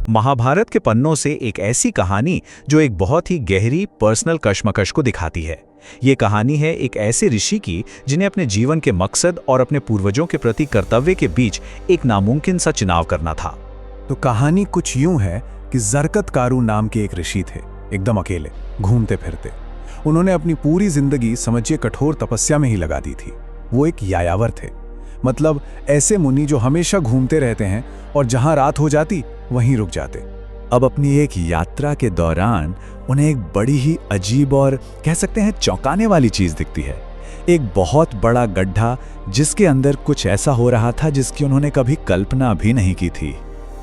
महाभारत के पन्नों से एक ऐसी कहानी जो एक बहुत ही गहरी पर्सनल कश्मकश को दिखाती है। ये कहानी है एक ऐसे ऋषि की जिन्हें अपने जीवन के मकसद और अपने पूर्वजों के प्रति कर्तव्य के बीच एक नामुमकिन सा चुनाव करना था। तो कहानी कुछ यूं है कि जरकतकारु नाम के एक ऋषि थे, एकदम अकेले, घूमते फिरते। उन्होंने अपनी पूरी जिंदगी समझिए कठोर तपस्या में ही लगा दी थी। वो एक यायावर थे, मतलब ऐसे मुनि जो हमेशा घूमते रहते हैं और जहां रात हो जाती वहीं रुक जाते। अब अपनी एक यात्रा के दौरान उन्हें एक बड़ी ही अजीब और कह सकते हैं चौंकाने वाली चीज दिखती है। एक बहुत बड़ा गड्ढा जिसके अंदर कुछ ऐसा हो रहा था जिसकी उन्होंने कभी कल्पना भी नहीं की थी।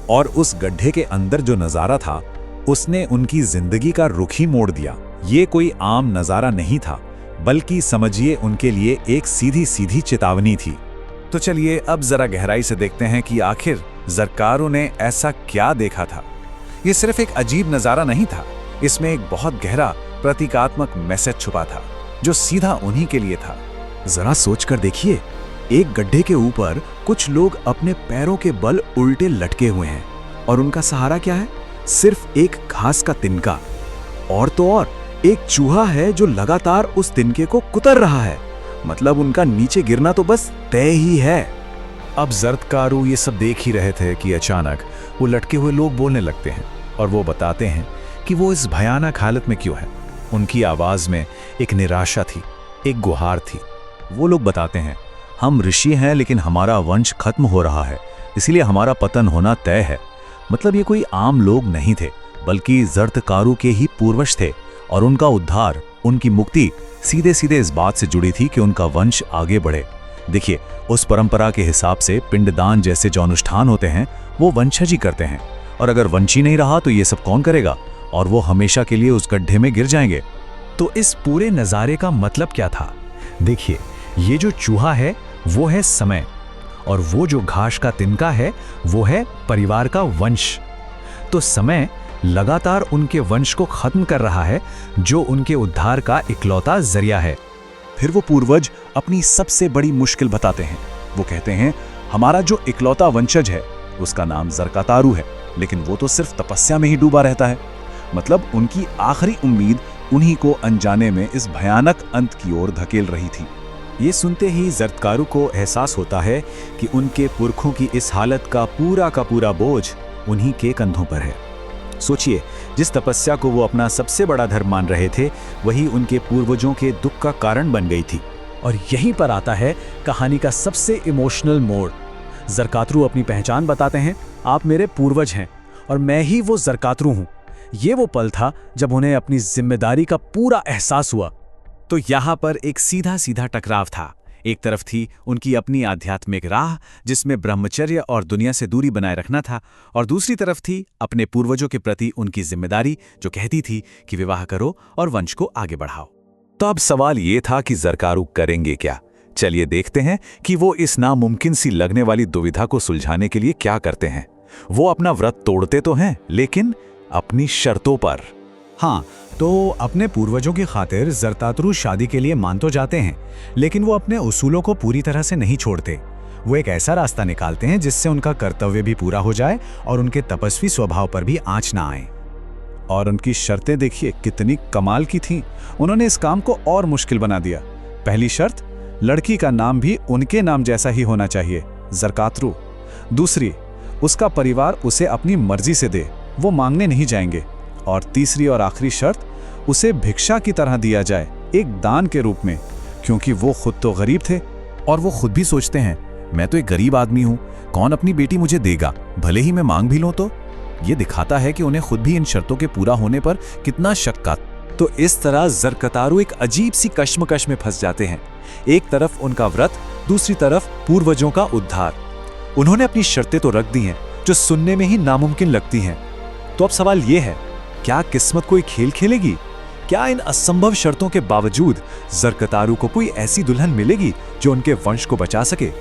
और उस गड्ढे के अंदर जो नजारा था उसने उनकी जिंदगी का रुख ही मोड़ दिया। ये कोई आम नजारा नहीं था, बल्कि समझिए उनके लिए एक सीधी सीधी चेतावनी थी। तो चलिए अब जरा गहराई से देखते हैं कि आखिर जरकारू ने ऐसा क्या देखा था। ये सिर्फ एक अजीब नजारा नहीं था, इसमें एक बहुत गहरा प्रतीकात्मक मैसेज छुपा था जो सीधा उन्हीं के लिए था। जरा सोचकर देखिए, एक गड्ढे के ऊपर कुछ लोग अपने पैरों के बल उल्टे लटके हुए हैं और उनका सहारा क्या है? सिर्फ एक घास का तिनका। और तो और एक चूहा है जो लगातार उस तिनके को कुतर रहा है, मतलब उनका नीचे गिरना तो बस तय ही है। अब जरकतारू ये सब देख ही रहे थे कि अचानक वो लटके हुए लोग बोलने लगते हैं और वो बताते हैं कि वो इस भयानक हालत में क्यों है। उनकी आवाज में एक निराशा थी, एक गुहार थी। वो लोग बताते हैं, हम ऋषि हैं लेकिन हमारा वंश खत्म हो रहा है, इसलिए हमारा पतन होना तय है। मतलब ये कोई आम लोग नहीं थे, बल्कि जरकतारू के ही पूर्वज थे और उनका उद्धार, उनकी मुक्ति सीधे सीधे इस बात से जुड़ी थी कि उनका वंश आगे बढ़े। देखिए, उस परंपरा के हिसाब से पिंडदान जैसे जो अनुष्ठान होते हैं वो वंशज ही करते हैं, और अगर वंश ही नहीं रहा तो ये सब कौन करेगा, और वो हमेशा के लिए उस गड्ढे में गिर जाएंगे। तो इस पूरे नज़ारे का मतलब क्या था? देखिए, ये जो चूहा है वो है समय, और वो जो घास का तिनका है वो है परिवार का वंश। तो समय लगातार उनके वंश को खत्म कर रहा है, जो उनके उद्धार का इकलौता जरिया है। फिर वो पूर्वज अपनी सबसे बड़ी मुश्किल बताते हैं। वो कहते हैं, हमारा जो इकलौता वंशज है उसका नाम जरकतारू है, लेकिन वो तो सिर्फ तपस्या में ही डूबा रहता है। मतलब उनकी आखिरी उम्मीद उन्हीं को अनजाने में इस भयानक अंत की ओर धकेल रही थी। ये सुनते ही जरकतारू को एहसास होता है कि उनके पुरखों की इस हालत का पूरा बोझ उन्हीं के कंधों पर है। सोचिए, जिस तपस्या को वो अपना सबसे बड़ा धर्म मान रहे थे वही उनके पूर्वजों के दुख का कारण बन गई थी। और यहीं पर आता है कहानी का सबसे इमोशनल मोड़। जरकतारू अपनी पहचान बताते हैं, आप मेरे पूर्वज हैं और मैं ही वो जरकतारू हूं। ये वो पल था जब उन्हें अपनी जिम्मेदारी का पूरा एहसास हुआ। तो यहाँ पर एक सीधा सीधा टकराव था। एक तरफ थी उनकी अपनी आध्यात्मिक राह जिसमें ब्रह्मचर्य और दुनिया से दूरी बनाए रखना था, और दूसरी तरफ थी अपने पूर्वजों के प्रति उनकी जिम्मेदारी जो कहती थी कि विवाह करो और वंश को आगे बढ़ाओ। तो अब सवाल ये था कि जरकारू करेंगे क्या? चलिए देखते हैं कि वो इस नामुमकिन सी लगने वाली दुविधा को सुलझाने के लिए क्या करते हैं। वो अपना व्रत तोड़ते तो हैं, लेकिन अपनी शर्तों पर। हाँ, तो अपने पूर्वजों की खातिर जरकतारू शादी के लिए मान तो जाते हैं, लेकिन वो अपने उसूलों को पूरी तरह से नहीं छोड़ते। वो एक ऐसा रास्ता निकालते हैं जिससे उनका कर्तव्य भी पूरा हो जाए और उनके तपस्वी स्वभाव पर भी आंच ना आए। और उनकी शर्तें देखिए कितनी कमाल की थीं। उन्होंने इस काम को और मुश्किल बना दिया। पहली शर्त, लड़की का नाम भी उनके नाम जैसा ही होना चाहिए, जरकतारू। दूसरी, उसका परिवार उसे अपनी मर्जी से दे, वो मांगने नहीं जाएंगे। और तीसरी और आखिरी शर्त, उसे भिक्षा की तरह दिया जाए, एक दान के रूप में, क्योंकि वो खुद तो गरीब थे और वो खुद भी सोचते हैं, मैं तो एक गरीब आदमी हूं, कौन अपनी बेटी मुझे देगा, भले ही मैं मांग भी लूं। तो ये दिखाता है कि उन्हें खुद भी इन शर्तों के पूरा होने पर कितना शक का। तो इस तरह जरकतारू एक अजीब सी कश्मकश में फंस जाते हैं। एक तरफ उनका व्रत, दूसरी तरफ पूर्वजों का उद्धार। उन्होंने अपनी शर्तें तो रख दी हैं जो सुनने में ही नामुमकिन लगती हैं। तो अब सवाल यह है, क्या किस्मत कोई खेल खेलेगी? क्या इन असंभव शर्तों के बावजूद जरकतारू को कोई ऐसी दुल्हन मिलेगी जो उनके वंश को बचा सके?